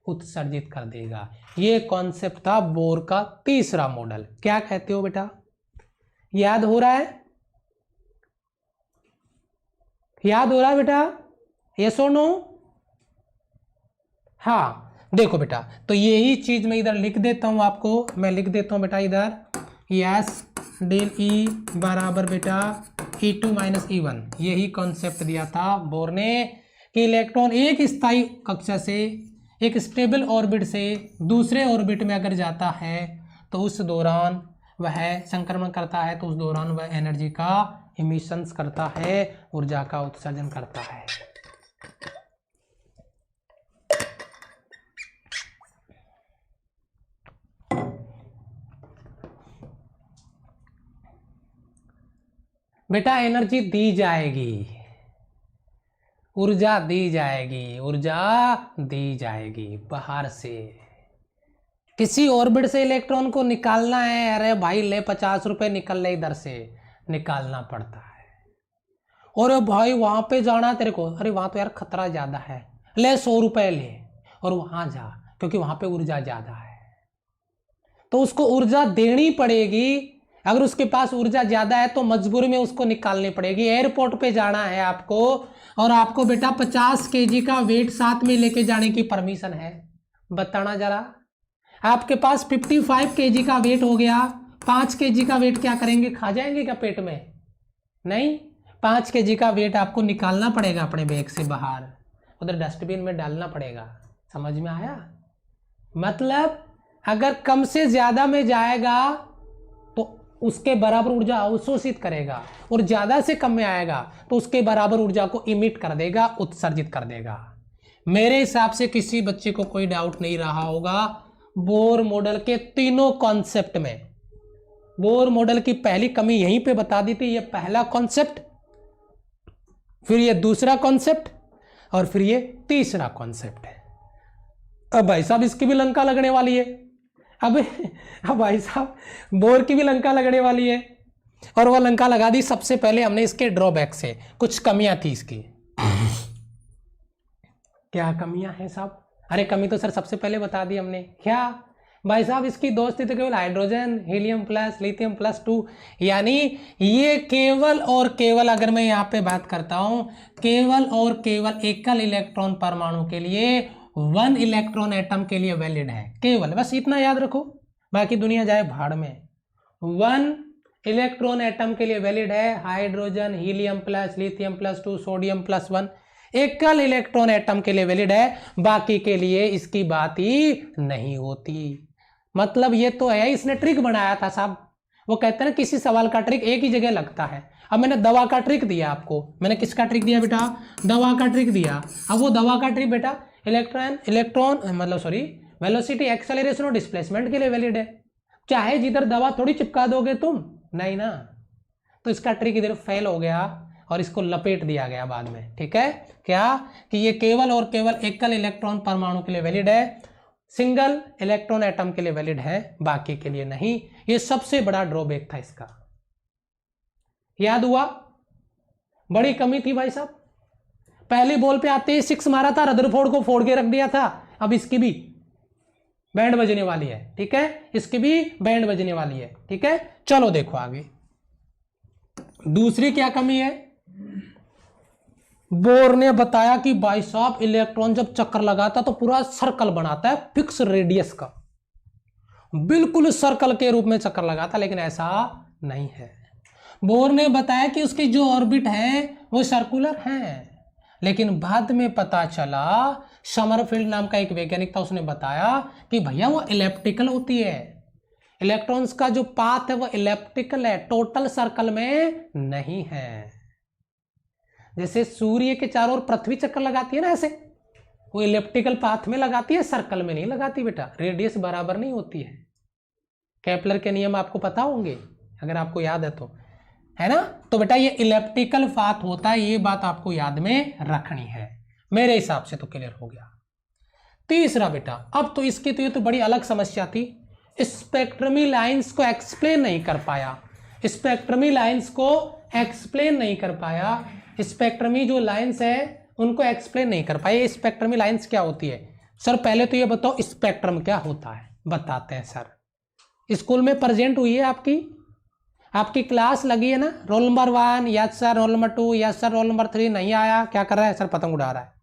A: उत्सर्जित कर देगा। ये कॉन्सेप्ट था बोर का तीसरा मॉडल। क्या कहते हो बेटा, याद हो रहा है? याद हो रहा है बेटा? यस और नो? हाँ देखो बेटा, तो यही चीज मैं इधर लिख देता हूं आपको, मैं लिख देता हूं बेटा इधर, यस डेल ई बराबर बेटा E2 माइनस E1। यही कॉन्सेप्ट दिया था बोर ने कि इलेक्ट्रॉन एक स्थायी कक्षा से, एक स्टेबल ऑर्बिट से दूसरे ऑर्बिट में अगर जाता है तो उस दौरान वह संक्रमण करता है, तो उस दौरान वह एनर्जी का इमिशंस करता है, ऊर्जा का उत्सर्जन करता है। बेटा एनर्जी दी जाएगी, ऊर्जा दी जाएगी, ऊर्जा दी जाएगी बाहर से। किसी ऑर्बिट से इलेक्ट्रॉन को निकालना है, अरे भाई ले 50 रुपए निकल ले, इधर से निकालना पड़ता है। और भाई वहां पे जाना तेरे को, अरे वहां तो यार खतरा ज्यादा है, ले 100 रुपए ले और वहां जा, क्योंकि वहां पे ऊर्जा ज्यादा है, तो उसको ऊर्जा देनी पड़ेगी। अगर उसके पास ऊर्जा ज्यादा है तो मजबूरी में उसको निकालनी पड़ेगी। एयरपोर्ट पे जाना है आपको और आपको बेटा 50 केजी का वेट साथ में लेके जाने की परमिशन है, बताना जरा। आपके पास 55 केजी का वेट हो गया, 5 केजी का वेट क्या करेंगे, खा जाएंगे क्या पेट में? नहीं, 5 केजी का वेट आपको निकालना पड़ेगा अपने बैग से बाहर, उधर डस्टबिन में डालना पड़ेगा। समझ में आया? मतलब अगर कम से ज्यादा में जाएगा तो उसके बराबर ऊर्जा अवशोषित करेगा, और ज्यादा से कम में आएगा तो उसके बराबर ऊर्जा को इमिट कर देगा, उत्सर्जित कर देगा। मेरे हिसाब से किसी बच्चे को कोई डाउट नहीं रहा होगा बोर मॉडल के तीनों कॉन्सेप्ट में। बोर मॉडल की पहली कमी यहीं पे बता दी थी, ये पहला कॉन्सेप्ट, फिर ये दूसरा कॉन्सेप्ट और फिर ये तीसरा कॉन्सेप्ट है। अब भाई साहब इसकी भी लंका लगने वाली है, अब भाई साहब बोर की भी लंका लगने वाली है, और वो लंका लगा दी सबसे पहले हमने इसके ड्रॉबैक से, कुछ कमियां थी इसकी। क्या कमियां हैं साहब? अरे कमी तो सर सबसे पहले बता दी हमने। क्या भाई साहब? इसकी दो स्थिति केवल hydrogen helium plus lithium plus 2, यानी ये केवल और केवल, अगर मैं यहाँ पे बात करता हूं, केवल और केवल एकल इलेक्ट्रॉन परमाणु के लिए, 1 इलेक्ट्रॉन एटम के लिए वैलिड है, केवल, बस इतना याद रखो, बाकी दुनिया जाए भाड़ में। 1 इलेक्ट्रॉन एटम के लिए वैलिड है, hydrogen helium plus lithium plus 2 sodium plus 1 एकल इलेक्ट्रॉन एटम के लिए वैलिड है, बाकी के लिए इसकी बात ही नहीं होती। मतलब ये तो है, इसने ट्रिक बनाया था साहब, वो कहते हैं ना किसी सवाल का ट्रिक एक ही जगह लगता है। अब मैंने दवा का ट्रिक दिया आपको, मैंने किसका ट्रिक दिया बेटा, दवा का ट्रिक दिया। अब वो दवा का ट्रिक बेटा वेलोसिटी, एक्सेलरेशन और डिस्प्लेसमेंट के लिए वैलिड है। चाहे जिधर दवा थोड़ी चिपका दोगे तुम, नहीं ना, तो इसका ट्रिक इधर फेल हो गया और इसको लपेट दिया गया बाद में। ठीक है, क्या कि ये केवल और केवल एकल इलेक्ट्रॉन परमाणु के लिए वैलिड है, सिंगल इलेक्ट्रॉन एटम के लिए वैलिड है, बाकी के लिए नहीं। ये सबसे बड़ा ड्रॉबैक था इसका, याद हुआ, बड़ी कमी थी भाई साहब। पहले बॉल पे आते ही 6 मारा था, रदरफोर्ड को फोड़ के रख दिया था। अब इसकी भी बैंड बजने वाली है। ठीक है, इसकी भी बैंड बजने वाली है। ठीक है, चलो देखो आगे दूसरी क्या कमी है। बोर ने बताया कि भाई साहब इलेक्ट्रॉन जब चक्कर लगाता तो पूरा सर्कल बनाता है फिक्स रेडियस का, बिल्कुल सर्कल के रूप में चक्कर लगाता, लेकिन ऐसा नहीं है। बोर ने बताया कि उसकी जो ऑर्बिट है वो सर्कुलर है, लेकिन बाद में पता चला, समरफील्ड नाम का एक वैज्ञानिक था, उसने बताया कि भैया वो इलिप्टिकल होती है। इलेक्ट्रॉन्स का जो पाथ है वो इलिप्टिकल है, टोटल सर्कल में नहीं है। जैसे सूर्य के चारों ओर पृथ्वी चक्कर लगाती है ना, ऐसे वो इलिप्टिकल पाथ में लगाती है, सर्कल में नहीं लगाती बेटा, रेडियस बराबर नहीं होती है। केपलर के नियम आपको पता होंगे अगर आपको याद है तो, है ना। तो बेटा ये इलिप्टिकल पाथ होता है, ये बात आपको याद में रखनी है। मेरे हिसाब से तो क्लियर हो गया। तीसरा बेटा, अब तो इसकी तो ये तो बड़ी अलग समस्या थी, स्पेक्ट्रमी लाइंस को एक्सप्लेन नहीं कर पाया, स्पेक्ट्रमी लाइंस को एक्सप्लेन नहीं कर पाया, स्पेक्ट्रमी जो लाइंस है उनको एक्सप्लेन नहीं कर पाए। स्पेक्ट्रमी लाइंस क्या होती है सर, पहले तो ये बताओ स्पेक्ट्रम क्या होता है, बताते हैं सर। स्कूल में प्रेजेंट हुई है आपकी क्लास लगी है ना, roll number 1, yes sir, roll number 2, yes sir, roll number 3 नहीं आया, क्या कर रहा है सर, पतंग उड़ा रहा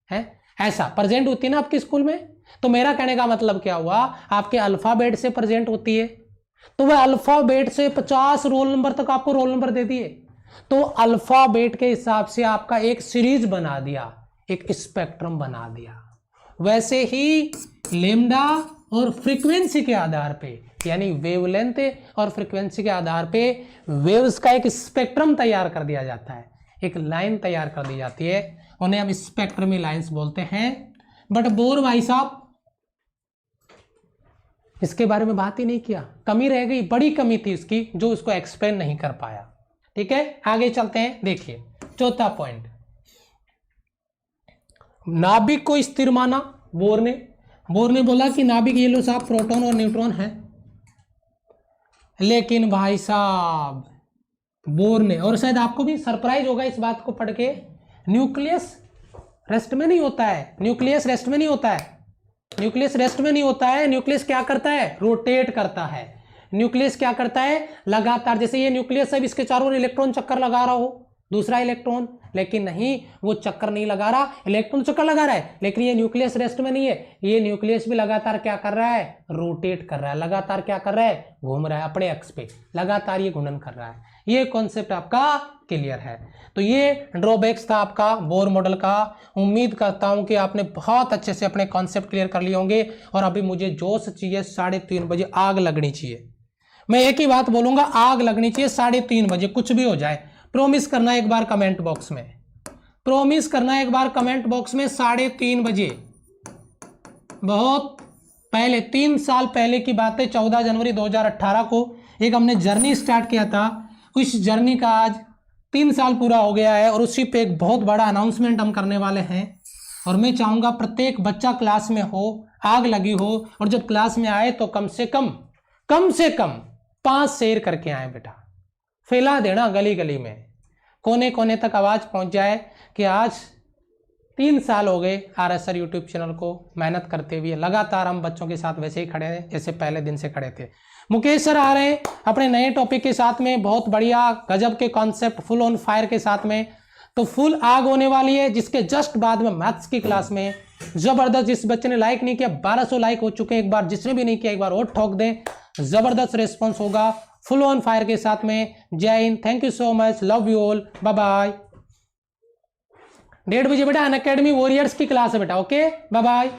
A: है, ऐसा प्रेजेंट होती है ना आपके स्कूल में। तो मेरा कहने का मतलब क्या हुआ, आपके अल्फाबेट से प्रेजेंट होती है, तो वह अल्फाबेट से 50 रोल नंबर तक आपको रोल नंबर दे दिए, तो अल्फाबेट के हिसाब से आपका एक सीरीज बना दिया, एक स्पेक्ट्रम बना दिया। वैसे ही लेम्डा और फ्रीक्वेंसी के आधार पे, यानी वेवलेंथ और फ्रीक्वेंसी के आधार पे वेव्स का एक स्पेक्ट्रम तैयार कर दिया जाता है, एक लाइन तैयार कर दी जाती है, उन्हें हम स्पेक्ट्रमी लाइंस बोलते हैं। बट बोर भाई साहब इसके बारे में बात ही नहीं किया, कमी रह गई, बड़ी कमी थी इसकी जो उसको एक्सप्लेन नहीं कर पाया। ठीक है, आगे चलते हैं। देखिए चौथा पॉइंट, नाभिक को स्थिर माना बोर ने बोला कि नाभिक ये लो साहब प्रोटॉन और न्यूट्रॉन है, लेकिन भाई साहब बोर ने, और शायद आपको भी सरप्राइज होगा इस बात को पढ़ के, न्यूक्लियस रेस्ट में नहीं होता है, न्यूक्लियस रेस्ट में नहीं होता है, न्यूक्लियस रेस्ट में नहीं होता है। न्यूक्लियस क्या करता है, रोटेट करता है। न्यूक्लियस क्या करता है, लगातार, जैसे ये न्यूक्लियस है, इसके चारों ओर इलेक्ट्रॉन चक्कर लगा रहा हो, दूसरा इलेक्ट्रॉन, लेकिन नहीं, वो चक्कर नहीं लगा रहा, इलेक्ट्रॉन चक्कर लगा रहा है, लेकिन ये न्यूक्लियस रेस्ट में नहीं है, ये न्यूक्लियस भी लगातार क्या कर रहा है, रोटेट कर रहा है, लगातार क्या कर रहा है, घूम रहा है अपने अक्ष पे, लगातार ये घूर्णन कर रहा है। ये कॉन्सेप्ट आपका क्लियर है। तो ये ड्रॉबैक्स था आपका बोर मॉडल का। उम्मीद करता हूं कि आपने बहुत अच्छे से अपने कॉन्सेप्ट क्लियर कर लिए होंगे। और अभी मुझे जोश चाहिए, 3:30 बजे आग लगनी चाहिए। मैं एक ही बात बोलूंगा, आग लगनी चाहिए 3:30 बजे, कुछ भी हो जाए। प्रॉमिस करना एक बार कमेंट बॉक्स में, प्रॉमिस करना एक बार कमेंट बॉक्स में 3:30 बजे। बहुत पहले, 3 साल पहले की बात है, 14 जनवरी 2018 को एक हमने जर्नी स्टार्ट किया था। उस जर्नी का आज 3 साल पूरा हो गया है और उसी पे एक बहुत बड़ा अनाउंसमेंट हम करने वाले हैं। और मैं चाहूँगा प्रत्येक बच्चा क्लास में हो, आग लगी हो, और जब क्लास में आए तो कम से कम 5 शेयर करके आए बेटा, फैला देना गली गली में, कोने कोने तक आवाज़ पहुंच जाए कि आज 3 साल हो गए RSR यूट्यूब चैनल को मेहनत करते हुए। लगातार हम बच्चों के साथ वैसे ही खड़े हैं जैसे पहले दिन से खड़े थे। मुकेश सर आ रहे हैं अपने नए टॉपिक के साथ में, बहुत बढ़िया गजब के कॉन्सेप्ट, फुल ऑन फायर के साथ में। तो फुल आग होने वाली है, जिसके जस्ट बाद में मैथ्स की क्लास में जबरदस्त, जिस बच्चे ने लाइक नहीं किया 1200 लाइक हो चुके हैं, एक बार जिसने भी नहीं किया एक बार और ठोक दें, जबरदस्त रिस्पॉन्स होगा फुल ऑन फायर के साथ में। जय हिंद, thank you so much, love you all, bye bye. 1:30 बजे बेटा अनअकैडमी वॉरियर्स की क्लास है बेटा, ओके बाय बाय।